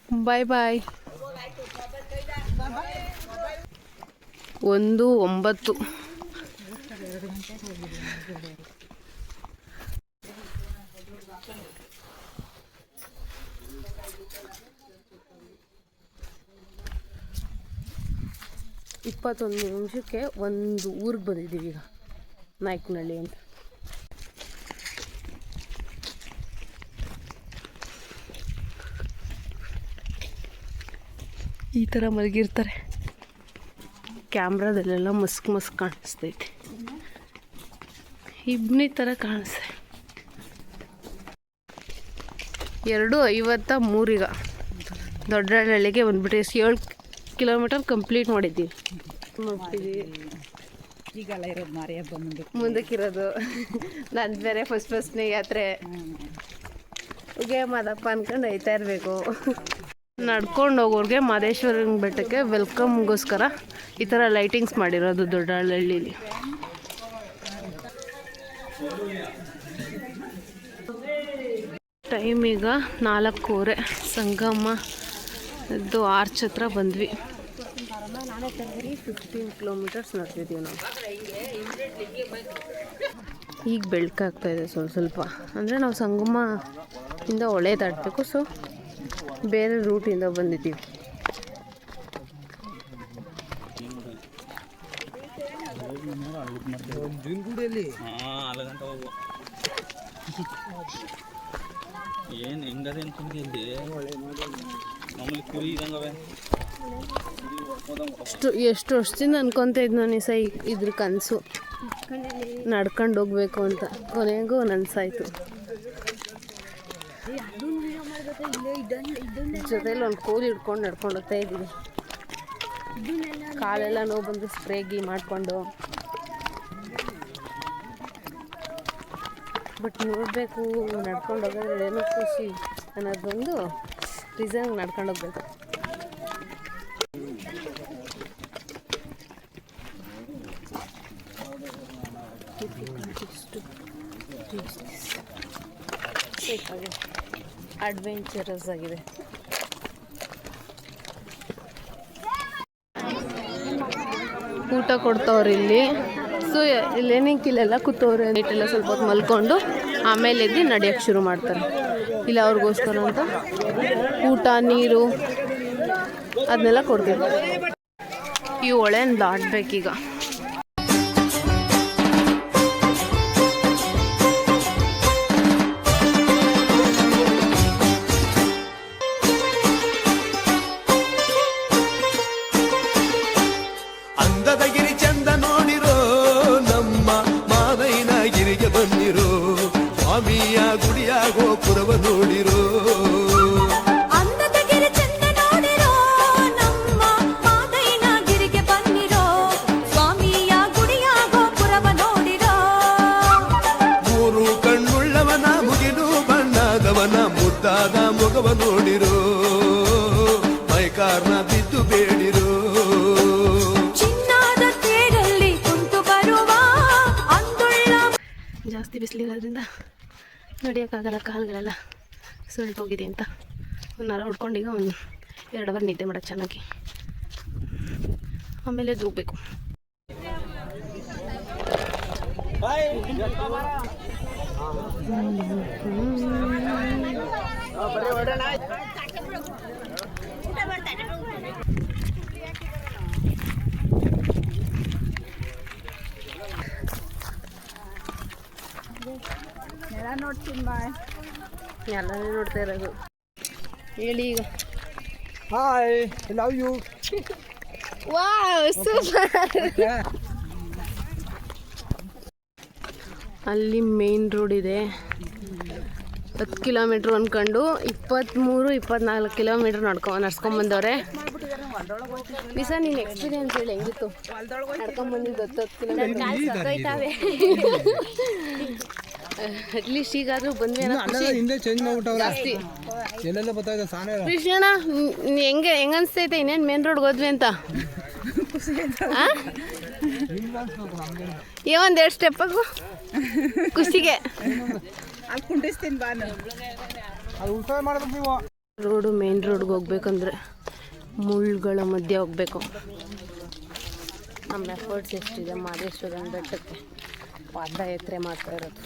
ಬಾಯ್ ಬಾಯ್. 1:09. ಇಪ್ಪತ್ತೊಂದು ನಿಮಿಷಕ್ಕೆ ಒಂದು ಊರಿಗೆ ಬಂದಿದ್ದೀವಿ ಈಗ, ನಾಯಕನಹಳ್ಳಿ ಅಂತ. ಈ ಥರ ಮಲಗಿರ್ತಾರೆ. ಕ್ಯಾಮ್ರಾದಲ್ಲೆಲ್ಲ ಮಸ್ಕ್ ಕಾಣಿಸ್ತೈತೆ, ಇಬ್ನಿ ಥರ ಕಾಣಿಸ್ತದೆ. 2:53 ಈಗ ದೊಡ್ಡಹಳ್ಳಿಗೆ ಬಂದ್ಬಿಟ್ಟು 7 ಕಿಲೋಮೀಟರ್ ಕಂಪ್ಲೀಟ್ ಮಾಡಿದ್ದೀವಿ. ಈಗೆಲ್ಲ ಇರೋದು ಮಾರಿ ಹಬ್ಬ ಮುಂದಕ್ಕಿರೋದು. ನಾನು ಬೇರೆ ಫಸ್ಟ್ನೇ ಯಾತ್ರೆ ಉಗೆ ಮಾದಪ್ಪ ಅನ್ಕೊಂಡು ಹೋಯ್ತಾ ಇರಬೇಕು. ನಡ್ಕೊಂಡು ಹೋಗೋರಿಗೆ ಮಾದೇಶ್ವರನ ಬೆಟ್ಟಕ್ಕೆ ವೆಲ್ಕಮ್ಗೋಸ್ಕರ ಈ ಥರ ಲೈಟಿಂಗ್ಸ್ ಮಾಡಿರೋದು ದೊಡ್ಡಹಳ್ಳಿಲಿ. ಟೈಮ್ ಈಗ 4:15. ಸಂಗಮ ಇದು ಆರ್ಚ್ ಹತ್ರ ಬಂದ್ವಿ. 15 ಕಿಲೋಮೀಟರ್ಸ್ ನಡೆದಿದ್ದೀವಿ ನಾವು. ಈಗ ಬೆಳಕಾಗ್ತಾ ಇದೆ ಸ್ವಲ್ಪ. ಅಂದರೆ ನಾವು ಸಂಗಮದಿಂದ ಹೊಳೆ ದಾಟಬೇಕು, ಸೊ ಬೇರೆ ರೂಟಿಂದ ಬಂದಿದ್ದೀವಿ. ಏನು ಹೆಂಗದೆ ಅನ್ಕೊಂಡಿದ್ದೆ ಮಾಮೂಲಿ ಕುರಿ ಇದಂಗವೆ. ಎಷ್ಟು ವರ್ಷದಿಂದ ಅನ್ಕೊತ ಇದ್ದು ನಾನು ಇದ್ರ ಕನಸು ನಡ್ಕೊಂಡು ಹೋಗ್ಬೇಕು ಅಂತ. ಕೊನೆಗೂ ನನಸಾಯ್ತು. ಜೊತೆಲಿ ಒಂದು ಕೋಲ್ ಹಿಡ್ಕೊಂಡು ನಡ್ಕೊಂಡು ಹೋಗ್ತಾ ಇದ್ದೀವಿ. ಕಾಲೆಲ್ಲ ನೋವು ಬಂದು ಸ್ಪ್ರೇಗಿ ಮಾಡಿಕೊಂಡು. ಬಟ್ ನೋಡಬೇಕು, ನಡ್ಕೊಂಡು ಹೋಗೋದ್ರೆ ಏನೋ ಖುಷಿ ಅನ್ನೋದೊಂದು ರೀಸನ್ ನಡ್ಕೊಂಡು ಹೋಗ್ಬೇಕು. ಅಡ್ವೆಂಚರಸ್ ಆಗಿದೆ. ಊಟ ಕೊಡ್ತವ್ರು ಇಲ್ಲಿ. ಸೊ ಇಲ್ಲೇನಿಕ್ಕಿಲ್ಲೆಲ್ಲ ಕೂತವ್ರೆ. ನೈಟೆಲ್ಲ ಸ್ವಲ್ಪ ಹೊತ್ತು ಮಲ್ಕೊಂಡು ಆಮೇಲೆ ಎದ್ದು ನಡೆಯೋಕ್ಕೆ ಶುರು ಮಾಡ್ತಾರೆ. ಇಲ್ಲ ಅವ್ರಿಗೋಸ್ಕರ ಅಂತ ಊಟ ನೀರು ಅದನ್ನೆಲ್ಲ ಕೊಡ್ತೀವಿ. ಈ ಹೊಳೆನ ದಾಟಬೇಕೀಗ. ಸ್ವಾಮಿಯ ಗುಡಿಯ ಗೋಪುರವ ನೋಡಿರೋ. ಅಂದದಗಿರಿ ಚಂದ ನೋಡಿರೋ, ನಮ್ಮ ಮಾದೈನ ಗಿರಿಗೆ ಬನ್ನಿರೋ. ಸ್ವಾಮಿಯ ಗುಡಿಯ ಗೋಪುರವ ನೋಡಿರೋ. ಮೂರು ಕಣ್ಣುಳ್ಳವನ ಮುಗಿಲು ಬಣ್ಣದವನ ಮುದ್ದಾದ ಮೊಗವ ನೋಡಿರೋ. ಮೈಕಾರ್ನ ಬಿದ್ದು ಬೇಡಿರೋ. ಚಿನ್ನದ ತೇರಲ್ಲಿ ಕುಂತು ಬರುವ ಅಂದುಳ್ಳ. ಜಾಸ್ತಿ ಬಿಸಿಲಿರೋದ್ರಿಂದ ನಡೆಯೋಕ್ಕಾಗಲ್ಲ, ಕಾಲುಗಳೆಲ್ಲ ಸುಲ್ಟ್ ಹೋಗಿದೆ ಅಂತ ನರ ಹೊಡ್ಕೊಂಡೀಗ ಒಂದು 2 ಅವರ್ ನಿದ್ದೆ ಮಾಡೋಕ್ಕೆ ಚೆನ್ನಾಗಿ. ಆಮೇಲೆ ಹೋಗ್ಬೇಕು. ಎಲ್ಲರೂ ನೋಡ್ತಾ ಇರೋದು. ಹೇಳಿ ಈಗ. Hi, love you. Wow, super. ಅಲ್ಲಿ ಮೇನ್ ರೋಡ್ ಇದೆ. 10 ಕಿಲೋಮೀಟ್ರ್ ಅಂದ್ಕೊಂಡು 23-24 ಕಿಲೋಮೀಟ್ರ್ ನಡ್ಸ್ಕೊಂಬಂದವ್ರೆ. ನಿಸ ನೀನು ಎಕ್ಸ್ಪೀರಿಯನ್ಸ್ ಹೇಳಿ, ಹೆಂಗಿತ್ತು ನಡ್ಕೊಂಬಂದಿದ್ದು 10 ಕಿಲೋಮೀಟ್ರ್? ಅಟ್ಲೀಸ್ಟ್ ಈಗಾದ್ರೂ ಬಂದ್ವಿ ಜಾಸ್ತಿ. ಕೃಷ್ಣ ಹೆಂಗನ್ಸ್ತೈತೆ ಇನ್ನೇನು ಮೇನ್ ರೋಡ್ಗೆ ಹೋದ್ವಿ ಅಂತ? ಒಂದೆರಡು ಸ್ಟೆಪ್ಪಾಗು ಖುಷಿಗೆ. ಅಲ್ಲಿ ಕುಂಡಿಸ್ತೀನಿ ಬಾ. ಅದು ಉಳ್ಸೋ ಮಾಡ್ಬೇಕು ನೀವು. ರೋಡು ಮೇನ್ ರೋಡ್ಗೆ ಹೋಗ್ಬೇಕಂದ್ರೆ ಮುಳ್ಳುಗಳ ಮಧ್ಯೆ ಹೋಗಬೇಕು. ನಮ್ಮ ಎಫರ್ಟ್ಸ್ ಎಷ್ಟಿದೆ ಮಾದೇಶ್ವರನ ಬೆಟ್ಟಕ್ಕೆ ಪಾದಯಾತ್ರೆ ಮಾಡ್ತಾ ಇರೋದು.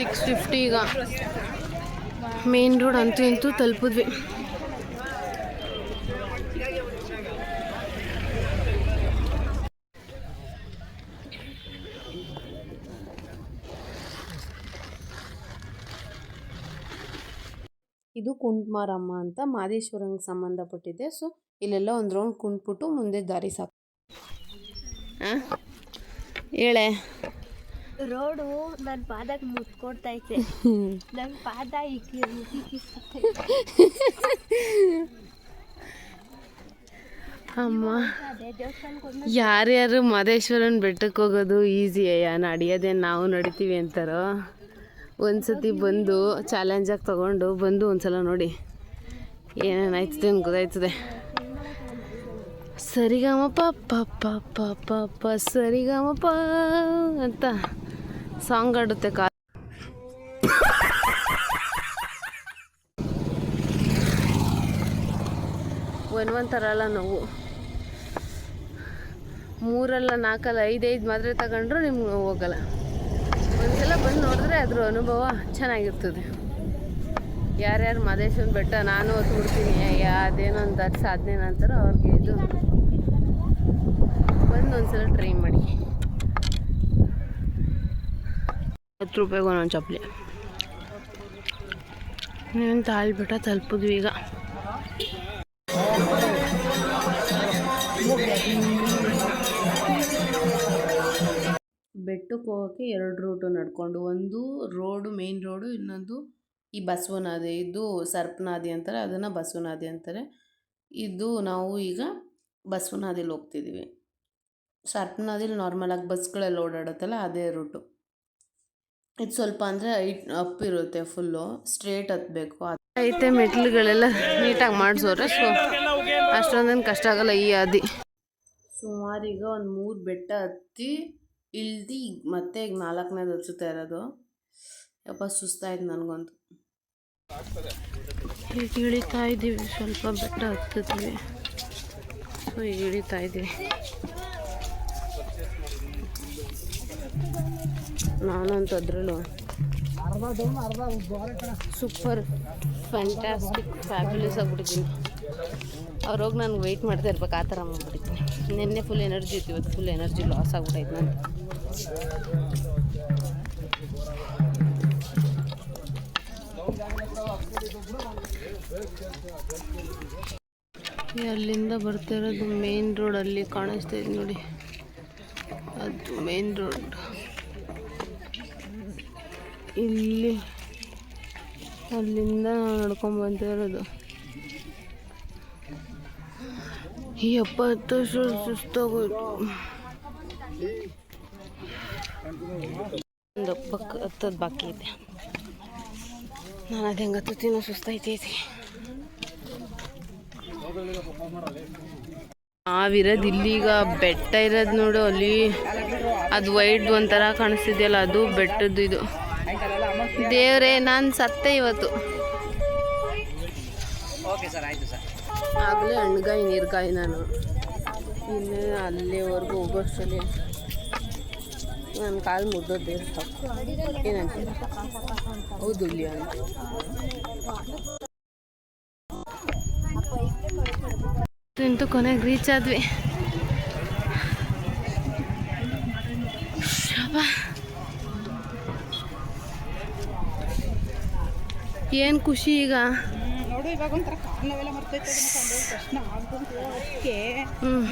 6:50 ಈಗ ಮೇನ್ ರೋಡ್ ಅಂತೂ ಇಂತೂ ತಲುಪಿದ್ವಿ. ಇದು ಕುಂಟ್ಮಾರಮ್ಮ ಅಂತ ಮಾದೇಶ್ವರಂಗೆ ಸಂಬಂಧಪಟ್ಟಿದೆ. ಸೊ ಇಲ್ಲೆಲ್ಲ ಒಂದು ರೌಂಡ್ ಕುಂಟ್ಬಿಟ್ಟು ಮುಂದೆ ದಾರಿ ಸಾಕು. ಹೇಳೆ ರೋಡು ನನ್ನ ಪಾದಕ್ಕೆ ಮುತ್ಕೊಡ್ತೈತೆ. ನನ್ನ ಪಾದ ಅಮ್ಮ, ಯಾರ್ಯಾರು ಮಾದೇಶ್ವರನ ಬೆಟ್ಟಕ್ಕೆ ಹೋಗೋದು ಈಸಿ ಅಯ್ಯ, ನಡೆಯೋದೇನು ನಾವು ನಡಿತೀವಿ ಅಂತಾರೋ. ಒಂದ್ಸತಿ ಬಂದು ಚಾಲೆಂಜಾಗಿ ತೊಗೊಂಡು ಬಂದು ಒಂದ್ಸಲ ನೋಡಿ ಏನೇನಾಯ್ತದೆ ಅಂತ ಗೊತ್ತಾಯ್ತದೆ. ಸರಿಗಮಪ ಪಪ್ಪ ಪಪ್ಪ ಸರಿಗಮಪ ಅಂತ ಸಾಂಗ್ ಆಡುತ್ತೆ ಕಾ. ಒಂಥರ ಅಲ್ಲ ನೋವು. 3 ಅಲ್ಲ 4 ಅಲ್ಲ 5 ಮಾತ್ರೆ ತಗೊಂಡ್ರು ನಿಮ್ಗೆ ಹೋಗಲ್ಲ. ಒಂದ್ಸಲ ಬಂದು ನೋಡಿದ್ರೆ ಅದ್ರ ಅನುಭವ ಚೆನ್ನಾಗಿರ್ತದೆ. ಯಾರ್ಯಾರು ಮಾದೇಶ್ವರನ ಬೆಟ್ಟ ನಾನು ಹೊತ್ಬಿಡ್ತೀನಿ ಅದೇನೊಂದು ಅದು ಸಾಧನೆ ಅಂತಾರೋ ಅವ್ರಿಗೆ ಇದು ಬಂದು ಒಂದ್ಸಲ ಟ್ರೈ ಮಾಡಿ. 10 ರೂಪಾಯಿಗೆ ಒಂದೊಂದು ಚಪ್ಪಲಿ. ನೀನು ತಾಳ್ಬಿಟ್ಟ ತಲುಪಿದ್ವಿ ಈಗ. ಬೆಟ್ಟಕ್ಕೆ ಹೋಗೋಕ್ಕೆ 2 ರೂಟು ನಡ್ಕೊಂಡು, ಒಂದು ರೋಡು ಮೇನ್ ರೋಡು, ಇನ್ನೊಂದು ಈ ಬಸವನಾದಿ. ಇದು ಸರ್ಪನಾದಿ ಅಂತಾರೆ, ಅದನ್ನು ಬಸವನಾದಿ ಅಂತಾರೆ. ಇದು ನಾವು ಈಗ ಬಸವನಾದಿಲಿ ಹೋಗ್ತಿದ್ದೀವಿ. ಸರ್ಪನಾದಿಲಿ ನಾರ್ಮಲಾಗಿ ಬಸ್ಗಳೆಲ್ಲ ಓಡಾಡುತ್ತಲ್ಲ ಅದೇ ರೂಟು. ಇದು ಸ್ವಲ್ಪ ಅಂದರೆ ಅಪ್ ಇರುತ್ತೆ, ಫುಲ್ಲು ಸ್ಟ್ರೇಟ್ ಹತ್ತಬೇಕು. ಐತೆ ಮೆಟ್ಲುಗಳೆಲ್ಲ ನೀಟಾಗಿ ಮಾಡಿಸೋರೆ. ಸೊ ಅಷ್ಟೊಂದೇನು ಕಷ್ಟ ಆಗಲ್ಲ ಈ ಹಾದಿ. ಸುಮಾರೀಗ ಒಂದು 3 ಬೆಟ್ಟ ಹತ್ತಿ ಇಳ್ದು ಮತ್ತೆ ಈಗ 4ನೇದು ಹಚ್ಚುತ್ತಾ ಇರೋದು. ಯಪ್ಪ ಸುಸ್ತಾಯ್ತು ನನಗಂತೂ. ಈಗ ಇಳಿತಾ ಇದ್ದೀವಿ, ಸ್ವಲ್ಪ ಬೆಟ್ಟ ಹತ್ತಿದ್ವಿ. ಸೊ ಈಗ ಇಳಿತಾ ಇದ್ದೀವಿ. ನಾನಂತೂ ಅದರಲ್ಲೂ ಸೂಪರ್ ಫ್ಯಾಂಟಾಸ್ಟಿಕ್ ಫ್ಯಾಬ್ಯುಲಸ್ ಆಗಿಬಿಟ್ಟಿದ್ದೀನಿ. ಅವ್ರೋಗಿ ನನಗೆ ವೆಯ್ಟ್ ಮಾಡ್ತಾ ಇರ್ಬೇಕು, ಆ ಥರ ಮಾಡ್ಬಿಟ್ಟಿದ್ದೀನಿ. ನಿನ್ನೆ ಫುಲ್ ಎನರ್ಜಿ ಇತ್ತು, ಇವತ್ತು ಫುಲ್ ಎನರ್ಜಿ ಲಾಸ್ ಆಗ್ಬಿಟ್ಟೈತೆ ನಾನು. ಅಲ್ಲಿಂದ ಬರ್ತಿರೋದು ಮೇನ್ ರೋಡ್, ಅಲ್ಲಿ ಕಾಣಿಸ್ತಾ ಇದೆ ನೋಡಿ, ಅದು ಮೇನ್ ರೋಡ್. ಇಲ್ಲಿ ಅಲ್ಲಿಂದ ನಡ್ಕೊಂಡು ಬಂದಿರೋದು. ಈ 70 ಸುಸ್ತಾಗೋಯ್ತು. ಒಂದು ಹಬ್ಬಕ್ಕೆ ಹತ್ತೋದು ಬಾಕಿ ಇದೆ. ನಾನು ಅದು ಹೆಂಗೆ ಹತ್ತುತ್ತೀನೋ ಸುಸ್ತಾಯ್ತೈತಿ. ನಾವಿರೋದು ಇಲ್ಲೀಗ ಬೆಟ್ಟ ಇರೋದು ನೋಡು, ಅಲ್ಲಿ ಅದು ವೈಡ್ ಒಂಥರ ಕಾಣಿಸ್ತಿದೆಯಲ್ಲ, ಅದು ಬೆಟ್ಟದ್ದು. ಇದು ದೇವ್ರೇ, ನಾನು ಸತ್ತೆ ಇವತ್ತು. ಆಗಲೇ ಹಣ್ಗಾಯಿ ನೀರ್ಗಾಯಿ ನಾನು. ಇನ್ನೇ ಅಲ್ಲಿವರೆಗೂ ಹೋಗೋಷ್ಟರಲ್ಲಿ ನನ್ನ ಕಾಲು ಮುರಿದೋದು ದೇವ್ರ ಸಾಕು. ಏನಂತ ಹೌದು ಇಲ್ಲಿ ಅಂತ. ಇಂತೂ ಕೊನೆಗೆ ರೀಚ್ ಆದ್ವಿ. ಏನು ಖುಷಿ ಈಗ ನೋಡು. ಇವಾಗ ಒಂಥರ ಕಾಲವೆಲ್ಲ ಮರ್ತೈತೆ, ದರ್ಶನ ಆಗೋಕ್ಕೆ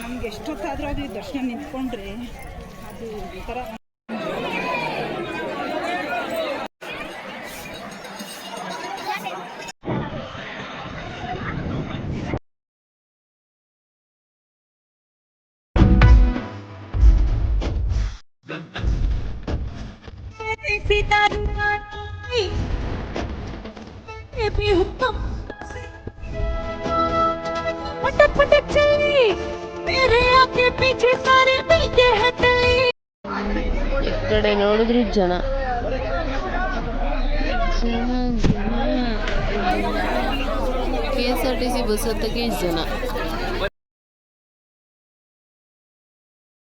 ನಮ್ಗೆ ಎಷ್ಟೊತ್ತಾದ್ರೂ ಆಗಲಿ ದರ್ಶನ ನಿಂತ್ಕೊಂಡ್ರೆ ಅದು ಒಂಥರ. पटक चली मेरे आगे पीछे सारे मिलके हैं तली। ಈ ಕಡೆ ನೋಡಿದ್ರೆ ಜನ K S R T C bus ಹತ್ತಕ್ಕೆ ಇಷ್ಟು ಜನ.